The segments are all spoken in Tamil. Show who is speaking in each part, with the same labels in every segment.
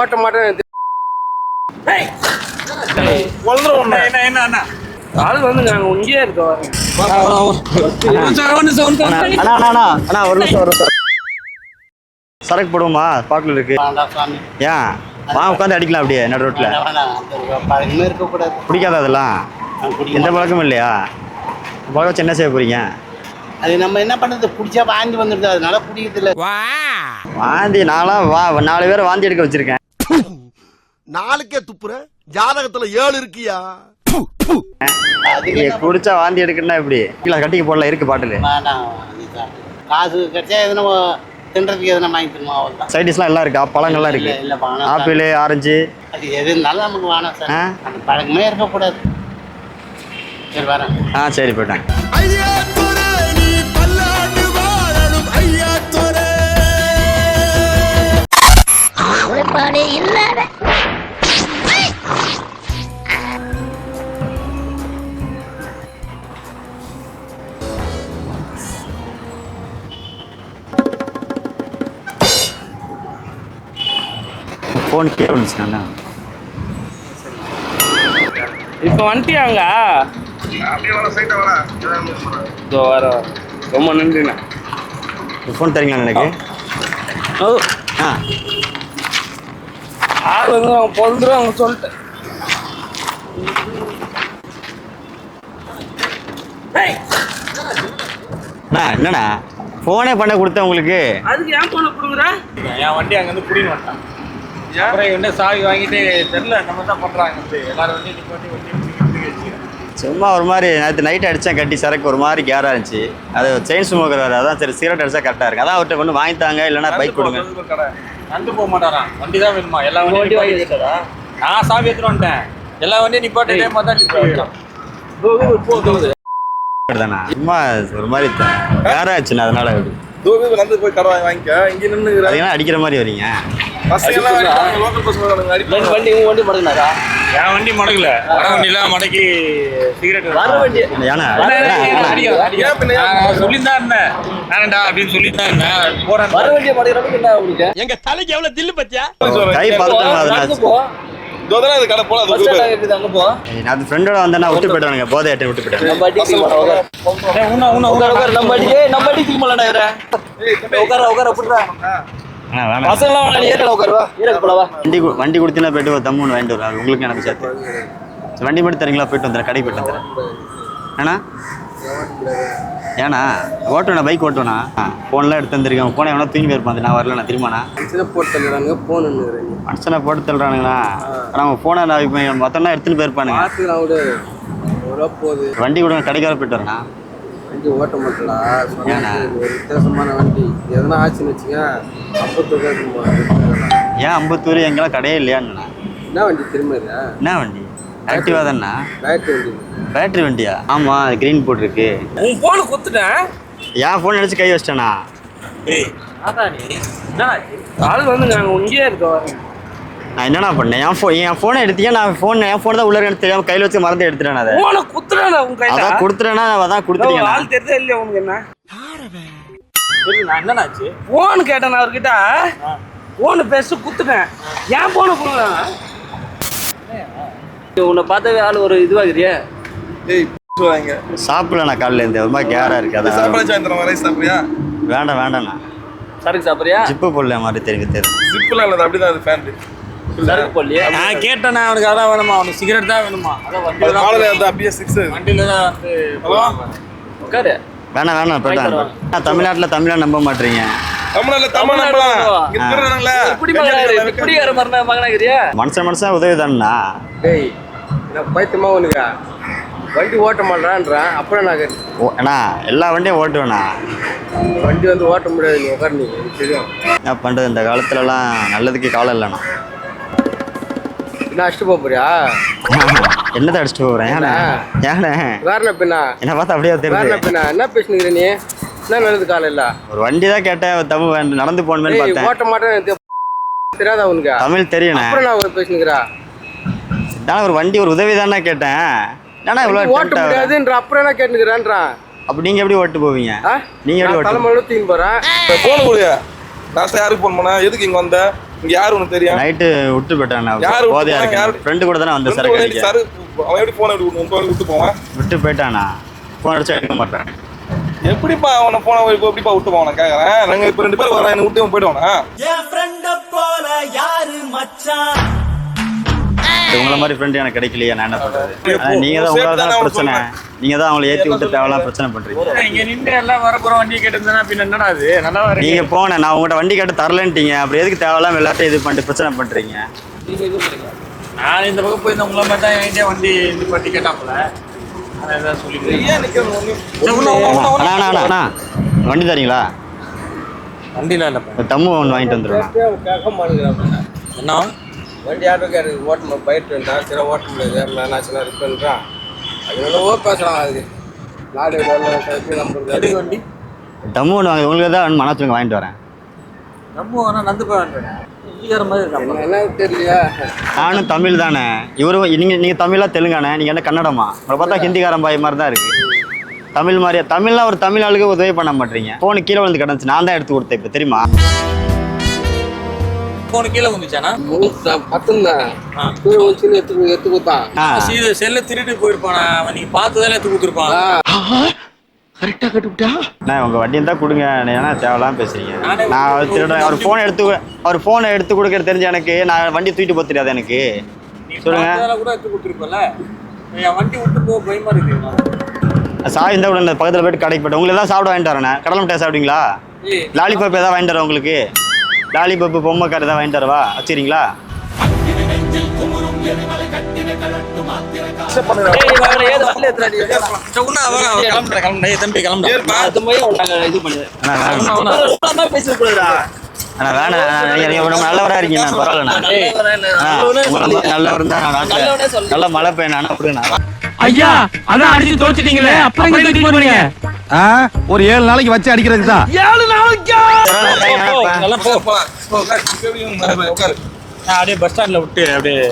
Speaker 1: ஓட்ட மாட்டேன்.
Speaker 2: ஆள் வந்துங்க நாங்கள் இங்கேயே இருக்கோம்.
Speaker 3: சரக்கு போடுவோமா? பாக்குல இருக்கு. ஏன் வா உட்காந்து அடிக்கலாம் அப்படியே நடு ரோட்ல. பிடிக்காத அதெல்லாம் எந்த பழக்கமும் இல்லையா? பழக்கம் வச்சு என்ன செய்ய போறீங்க?
Speaker 1: அது நம்ம என்ன பண்றது, பிடிச்சா வாந்தி வந்துடுது, அதனால பிடிக்கிறது இல்லை.
Speaker 3: வாந்தி நான்லாம் 4 பேரை வாந்தி எடுக்க வச்சிருக்கேன்.
Speaker 4: நாளுக்கே துப்புற ஜாதகத்துல 7 இருக்கியா?
Speaker 3: குடிச்சா வாந்தி எடுக்கணும்னா எப்படி? கட்டிக்கு போடலாம் இருக்கு பாட்டில்.
Speaker 1: காசு கிடைச்சா எதுனா தின்றதுக்கு எதுனா வாங்கி தருமா? அவ்வளோதான்.
Speaker 3: சைடிஷ்லாம் எல்லாம் இருக்கா? பழங்கள்லாம் இருக்கு. ஆப்பிள், ஆரஞ்சு,
Speaker 1: அது எது இருந்தாலும் நமக்கு வேணாம் சார். அந்த பழக்கமே இருக்கக்கூடாது. சரி வரேன்.
Speaker 3: சரி போயிட்டேன். ஃபோன் கேட்டுச்சுண்ணா.
Speaker 2: இப்போ வந்துட்டியாங்க? இதோ வர. ரொம்ப நன்றிண்ணா.
Speaker 3: ஃபோன் தரீங்களா எனக்கு?
Speaker 2: ஆள் வந்து அவங்க பொழுதுரும் அவங்க சொல்லிட்டேன்.
Speaker 3: என்னண்ணா ஃபோனே பண்ண கொடுத்தேன் உங்களுக்கு?
Speaker 2: அதுக்கு ஏன் போன கொடுக்குற?
Speaker 5: என் வண்டி அங்கேருந்து புடிங்க மாட்டான். அப்புறம் இவன்டே சாவி வாங்கிட்டு தெரியல நம்ம தான் பண்ணுறாங்க. எல்லாரும் வண்டி வச்சுக்கிறேன்.
Speaker 3: சும்மா ஒரு மாதிரி நேற்று நைட் அடித்தேன் கட்டி சரக்கு ஒரு மாதிரி கேராக இருந்துச்சு. அது செயின் ஸ்மோக்கர் வேறு. அதான் சரி சிகரெட் அடிச்சா கரெக்டாக இருக்குது. அதான் அவர்கிட்ட கொண்டு வாங்கித்தாங்க, இல்லைன்னா பைக் கொடுங்க.
Speaker 5: நண்டு போக மாட்டாரான். வண்டி தான் வேணுமா? எல்லா வண்டி வாங்கி வச்சுட்டா நான் சாவி எடுத்துட்டு வந்துட்டேன். எல்லா வண்டியும் நிப்பாட்டு டைம் தான் நிப்பாட்டான்.
Speaker 3: சும்மா ஒரு மாதிரி வேற ஆச்சுண்ணா. அதனால
Speaker 5: வந்து போய் கடை வாங்கிக்க. இங்கே நின்று
Speaker 3: அடிக்கிற மாதிரி வரீங்க.
Speaker 2: வண்டி மடக்குனாரா?
Speaker 5: என் வண்டி மடக்கல. வர வண்டியில மடக்கி சிகரெட் சொல்லிதான் இருந்தேன். வேணண்டா அப்படின்னு சொல்லிதான் இருந்தேன். போறேன்.
Speaker 2: வர வண்டியை மடக்கிறதுக்கு என்ன உங்களுக்கு?
Speaker 5: எங்க தலைக்கு எவ்வளவு தில்லு பத்தியா?
Speaker 3: கை பார்த்து
Speaker 5: கடை போல
Speaker 2: அங்க போ.
Speaker 3: நான் ஃப்ரெண்டோட வந்தேன்னா விட்டு போயிட்டானுங்க. போதை ஏட்ட விட்டு போயிட்டாங்க.
Speaker 2: நம்ம அடிக்கு போலடா இவர. உட்கார புடுறா. பசங்கலாம் வாங்க, ஏறல உட்காருவா. ஏறல போலவா.
Speaker 3: வண்டி கொடுத்தீங்கன்னா போயிட்டு ஒரு தம்மு வாங்கிட்டு வரேன். உங்களுக்கு எனக்கு சேர்த்து வண்டி மட்டும் தரீங்களா? போயிட்டு வந்துடுறேன். கடைக்கு போயிட்டு வந்துடுறேன். ஏண்ணா ஓட்டுவேண்ணா? பைக் ஓட்டுவேண்ணா. ஃபோன்லாம் எடுத்து வந்துருக்கேன். ஃபோனை எவனா தூங்கி போயிருப்பான். நான் வரலண்ணா. திரும்பிண்ணா
Speaker 1: போட்டு தள்ளுறாங்க. ஃபோன்
Speaker 3: மனுஷனை போட்டு தள்ளுறானுங்கண்ணா. ஆனால் அவங்க ஃபோனை நான் இப்போ மொத்தம்னா எடுத்துன்னு போயிருப்பானுங்க. வண்டி கூட கடைக்கார போயிட்டு வரேண்ணா.
Speaker 1: வண்டி ஓட்ட மாட்டா. ஒரு வித்தியாசமான வண்டி எதனா ஆச்சுன்னு வச்சுங்க. 50
Speaker 3: ஏன் 50 எங்கெல்லாம் கடையே இல்லையாண்ணா?
Speaker 1: என்ன வண்டி திரும்ப?
Speaker 3: என்ன வண்டி? ஆக்டிவா தானே? பேட்டரி வண்டியா? ஆமா, கிரீன் போட்டிருக்கு.
Speaker 2: உன் போனை குத்துட்டேன்.
Speaker 3: என் ஃபோன் அடிச்சு கை வச்சிட்டேண்ணா.
Speaker 2: ஆள் வந்துங்க நாங்கள் இங்கேயே இருக்கோம்.
Speaker 3: நான் என்னண்ணா பண்ணேன்? என் ஃபோனை எடுத்தீங்க. நான் என் ஃபோன் தான் உள்ள எடுத்து தெரியாம கையில் வச்சு மறந்து எடுத்துட்டேன். அதை
Speaker 2: போனை குத்துறேன் உங்க கையில.
Speaker 3: அதான் கொடுத்துட்டேன்னா அதான் கொடுத்துட்டீங்க.
Speaker 2: ஆள் தெரியுதா இல்லையா உனக்கு? என்ன
Speaker 5: என்னன்னாச்சு?
Speaker 2: போன் கேட்டேன் அவர்கிட்ட. போனை பேச குத்துட்டேன். ஏன் போனை கொடுக்குறாங்க? உன்னை பார்த்தாவே ஆள் ஒரு இதுவாகிறியா?
Speaker 3: சாப்பிடல நான் காலையில இருந்து. ஒரு மாதிரி கேரா இருக்கு. அதான் வேண்டாம் வேண்டாண்ணா.
Speaker 2: சரக்கு சாப்பிட்றியா?
Speaker 3: ஜிப்பு போடல மாதிரி தெரியுது.
Speaker 5: ஜிப்புலாம் இல்லை, அப்படிதான் அது ஃபேன்.
Speaker 2: சரக்கு போடலையா?
Speaker 5: நான் கேட்டேன் அவனுக்கு அதான் வேணுமா, அவனுக்கு சிகரெட் தான் வேணுமா. அதான் வண்டியில தான் வந்து
Speaker 2: உட்காரு.
Speaker 3: வேணாம் வேணாம் போயிட்டான். தமிழ்நாட்டில் தமிழா நம்ப மாட்டீங்க. மனுஷன் உதவி தானண்ணா.
Speaker 1: டேய் பைத்தியமா உனக்கு வண்டி ஓட்ட மாட்டான்றான். அப்புறம் நான்
Speaker 3: அண்ணா எல்லா வண்டியும் ஓட்டுவேண்ணா.
Speaker 1: வண்டி வந்து ஓட்ட முடியாது. நீ உட்காரு. நீ தெரியும்
Speaker 3: என்ன பண்ணுறது? இந்த காலத்துலலாம் நல்லதுக்கு காலம் இல்லைண்ணா.
Speaker 1: என்ன அடிச்சுட்டு போக போறியா?
Speaker 3: என்னதான் அடிச்சுட்டு போகிறேன்? ஏண்ணே
Speaker 1: வேற பின்னா
Speaker 3: என்ன பார்த்தா அப்படியே தெரியுது.
Speaker 1: பின்னா என்ன பேசுனுங்கிற நீ? என்ன நல்லது காலம் இல்ல?
Speaker 3: ஒரு வண்டி தான் கேட்டேன். தமிழ் நடந்து போகணுமே பார்த்தேன்.
Speaker 1: ஓட்ட மாட்டேன் தெரியாதா உனக்கு?
Speaker 3: தமிழ் தெரியுண்ணே.
Speaker 1: அப்புறம் நான் பேசுனுங்கிறா.
Speaker 3: ஒரு வண்டி ஒரு உதவி தானே கேட்டேன். ஏன்னா இவ்வளோ
Speaker 1: ஓட்ட முடியாதுன்ற அப்புறம் என்ன கேட்டுக்கிறான்றான்.
Speaker 3: அப்படி நீங்கள் எப்படி ஓட்டு போவீங்க? நீங்கள் எப்படி ஓட்டு
Speaker 1: தலைமையில தூக்கி போகிறேன்.
Speaker 5: போன கொடுங்க. லாஸ்ட்டாக யாருக்கு ஃபோன் பண்ண? எதுக்கு இங்கே வந்த?
Speaker 2: இங்க யாரு உனக்கு தெரியும்?
Speaker 3: நைட்டு விட்டு போயிட்டான்.
Speaker 2: யாரு
Speaker 3: போதையா இருக்கு. ஃப்ரெண்டு கூட தானே வந்த சரக்கு அடிக்க.
Speaker 2: சார் அவன் எப்படி போன விட்டு போவான்?
Speaker 3: விட்டு போயிட்டானா? போன் அடிச்சா எடுக்க மாட்டேன்.
Speaker 2: எப்படிப்பா அவனை போன எப்படிப்பா விட்டு போவான கேக்குறேன். நாங்க இப்ப 2 பேர் வரேன், என்ன விட்டு போயிடுவானா?
Speaker 6: என் ஃப்ரெண்ட போல யாரு மச்சான்?
Speaker 3: உங்களை மாதிரி ஃப்ரெண்ட் எனக்கு கிடைக்கலையே, நான் என்ன பண்றது? நீங்க தான் உங்களால தான் பிரச்சனை. நீங்க தான் அவங்களை ஏத்தி விட்டு தேவையெல்லாம் பிரச்சனை பண்றீங்க.
Speaker 5: இங்க நின்று எல்லாம் வரப்போற வண்டியை கேட்டிருந்தா பின்ன என்னடா அது நல்லா இருக்கு.
Speaker 3: நீங்க போன நான் உங்கள்கிட்ட வண்டி கேட்டு தரலன்ட்டீங்க. அப்புறம் எதுக்கு தேவையில்லாம எல்லாத்தையும் இது பண்ணிட்டு பிரச்சனை பண்றீங்க?
Speaker 5: நான் இந்த பக்கம் போய் இந்த உங்களை மாதிரி தான் என்கிட்ட வண்டி இது பண்ணி கேட்டாப்புல அதான் சொல்லிக்கிறேன்.
Speaker 3: அண்ணா வண்டி தரீங்களா?
Speaker 5: வண்டியில இல்ல
Speaker 3: தம்மு ஒன்று வாங்கிட்டு வந்துடுவேன்.
Speaker 5: என்ன
Speaker 7: வண்டி ஆட்டோக்காரு ஓட்டணும் போயிட்டு இருந்தா சில ஓட்ட முடியாது நான் சில இருக்குன்றான். அது எவ்வளவோ பேசலாம். அது நாடு நம்புறது
Speaker 5: வண்டி
Speaker 3: தம்மு ஒன்று வாங்க. உங்களுக்கு தான் மனசுங்க வாங்கிட்டு வரேன்.
Speaker 5: நம்ம வேணா நந்து போய் மாதிரி
Speaker 7: என்ன தெரியலையா?
Speaker 3: நானும் தமிழ் தானே. இவரும் நீங்கள் தமிழா தெலுங்கானே? நீங்கள் என்ன கன்னடமா? உங்களை பார்த்தா ஹிந்திக்காரன் பாய் மாதிரி தான் இருக்கு. தமிழ் மாதிரியா? தமிழ்லாம் ஒரு தமிழ் ஆளுக்கு உதவி பண்ண மாட்டீங்க. ஃபோனு கீழே விழுந்து கிடந்துச்சு, நான் தான் எடுத்து கொடுத்தேன். இப்போ தெரியுமா?
Speaker 5: ஃபோனு கீழே வந்துச்சானா?
Speaker 7: 10 தான் எடுத்து கொடுத்தான்.
Speaker 5: செல்ல திருட்டு போயிருப்பானா? அவன் நீங்க பார்த்துதானே எடுத்து கொடுத்துருப்பான்.
Speaker 4: கரெக்டா கட்டுவிட்டா?
Speaker 3: உங்கள் வண்டியை தான் கொடுங்க. ஏன்னா தேவையில்லாம பேசுறீங்க. நான் திருட அவர் ஃபோனை எடுத்து கொடுக்க தெரிஞ்ச எனக்கு நான் வண்டி தூக்கிட்டு போக தெரியாது எனக்கு. சொல்லுங்க.
Speaker 5: கூட எடுத்து கொடுத்துருப்பல. என் வண்டி விட்டு போக பயமா இருக்கு.
Speaker 3: சாய் இந்த கூட பக்கத்தில் போயிட்டு கடைக்கு போய்ட்டு உங்களுக்கு தான் சாப்பிட வாங்கிட்டு வரேன். கடலை மிட்டாய் சாப்பிடுவீங்களா? லாலிபப் ஏதாவது வாங்கிட்டு வரேன் உங்களுக்கு. லாலிபப்பு பொம்மை கார் ஏதாவது வாங்கிட்டு வரவா? வச்சுக்கிறீங்களா? நல்லவரா இருக்கீங்க. நல்லவர் தான். நல்ல மழை பெய்யணும் அப்படின்னா
Speaker 6: ஐயா அதான் அடிச்சு தோச்சிட்டீங்களே, அப்புறம்
Speaker 4: ஒரு 7 நாளைக்கு வச்சு அடிக்கிறதுக்கு தான்.
Speaker 6: 7 நாளைக்கு
Speaker 5: அப்படியே பஸ் ஸ்டாண்ட்ல விட்டு அப்படியே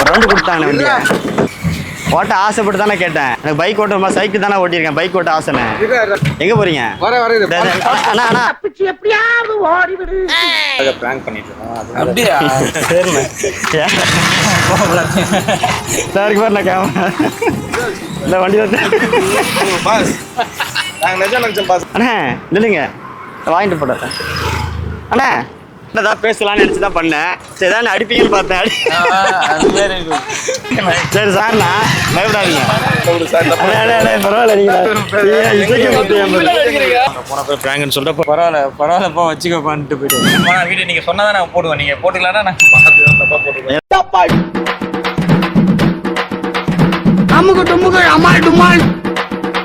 Speaker 3: ரவுண்டு கொடுத்தாங்க. ஓட்ட ஆசைப்பட்டு தானே கேட்டேன். எனக்கு பைக் ஓட்டுமா? சைக்கிள் தானே ஓட்டிருக்கேன். பைக் ஓட்ட ஆசைண்ணே. எங்க போறீங்க?
Speaker 5: பிராங்க் பண்ணிட்டு
Speaker 3: சாருக்கு பாரு நான் இந்த வண்டி அண்ணே இல்லைங்க வாங்கிட்டு போட்டேன். அண்ணே என்னதான் பேசலாம்னு நினச்சி தான் பண்ணேன். சரி தான் அடிப்பீங்கன்னு பார்த்தேன். சரி சார்ண்ணா பயப்படாதீங்க. பரவாயில்ல.
Speaker 5: போனப்ப பிராங்க்னு சொல்லிட்டு பரவாயில்லப்பா வச்சுக்கப்பான்ட்டு போயிட்டு வீடு நீங்க சொன்னதான் நான் போடுவேன். நீங்க போட்டுக்கலாம்னா நான் பார்த்து போட்டுக்கலாம்.
Speaker 6: அம்முக்கு டும்முக்கு அம்மாள் டும்மாள்